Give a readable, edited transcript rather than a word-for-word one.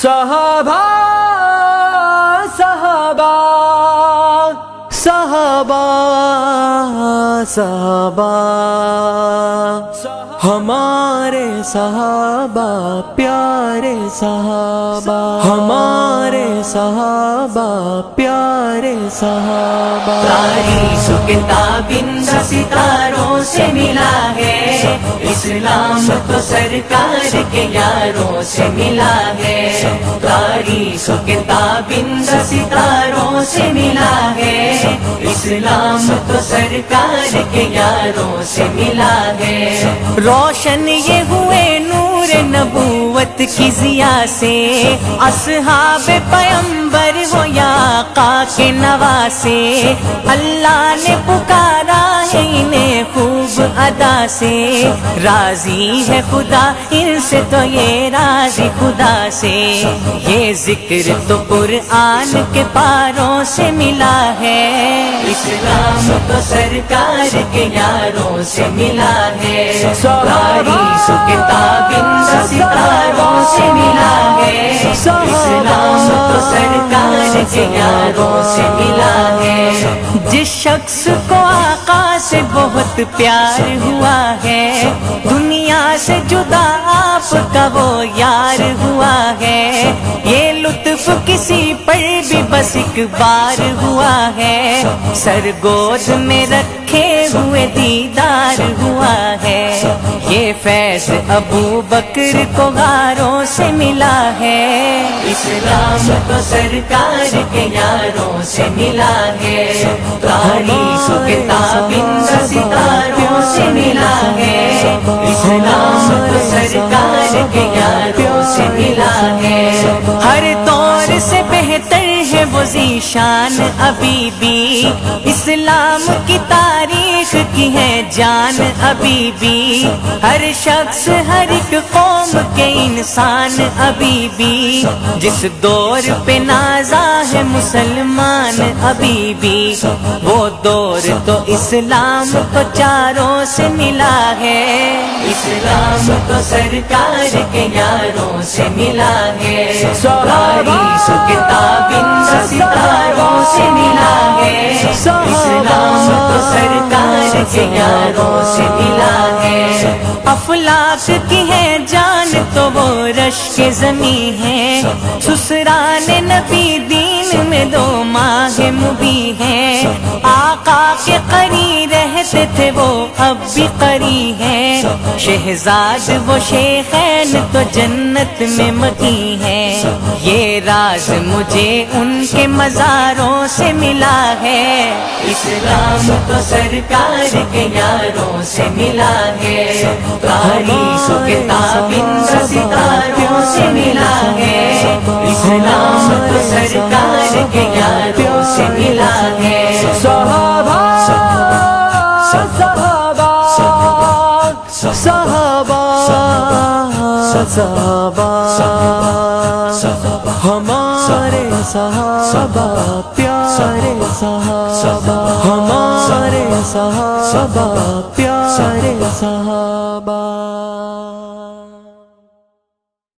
صحابہ صحابہ صحابہ صحابہ ہمارے صحابہ پیارے صحابہ، ہمارے صحابہ پیارے صحابہ۔ تاریخ و کتاب ان ستاروں سے ملا ہے، اسلام تو سرکار کے یاروں سے ملا ہے۔ تاریخ و کتاب ان ستاروں سے ملا ہے، اسلام تو سرکار کے یاروں سے ملا ہے۔ روشن یہ ہوئے نور نبوت کی ضیا سے، اصحاب پیمبر ہو یا آقا کے نواسے، اللہ نے پکارا ہے انہیں خوب ادا سے، راضی ہے خدا ان سے تو یہ راضی خدا سے۔ یہ ذکر تو قرآن کے پاروں سے ملا ہے، اسلام تو سرکار کے یاروں سے ملا ہے۔ تاریخ و کتاب ان ستاروں سے ملا ہے، اسلام تو سرکار کے یاروں سے ملا ہے۔ جس شخص کو آقا سے بہت پیار ہوا ہے، دنیا سے جدا آپ کا وہ یار ہوا ہے۔ یہ لطف کسی پر بھی بس ایک بار ہوا ہے، سر گود میں رکھے ہوئے دیدار ہوا ہے۔ یہ فیض ابو بکر کو غاروں سے ملا ہے، اسلام تو سرکار کے یاروں سے ملا ہے۔ تاریخ و کتاب ان ستاروں سے ملا ہے، اسلام تو سرکار کے یاروں سے ملا ہے۔ ہر دور سے بہتر ہے وہ ذیشان ابھی بھی، اسلام کی تاریخ کی ہے جان ابھی بھی۔ ہر شخص ہر ایک قوم کے انسان ابھی بھی، جس دور پہ نازا ہے مسلمان ابھی بھی، وہ دور تو اسلام کو چاروں سے ملا ہے، اسلام تو سرکار کے یاروں سے ملا ہے۔ تاریخ و کتاب ان ستاروں سے ملا ہے، اسلام تو سرکار کے یاروں سے ملا ہے۔ افلاک کی ہے جان تو وہ رشک زمیں ہے، سسران نبی دین میں 2 ماہ مبی ہیں۔ آقا کے قری رہتے تھے وہ اب بھی قری ہیں، شہزاد وہ شیخین تو جنت میں مکی ہیں۔ یہ راز مجھے ان کے مزاروں سے ملا ہے، اسلام تو سرکار کے یاروں سے ملا ہے۔ تاریخ و کتاب ان ستاروں سے ملا ہے، اسلام تو سرکار کے یاروں سے ملا ہے۔ صحابہ صحابہ صحابہ صحابہ ہمارے صحابہ پیارے صحابہ، ہمارے صحابہ پیارے صحابہ۔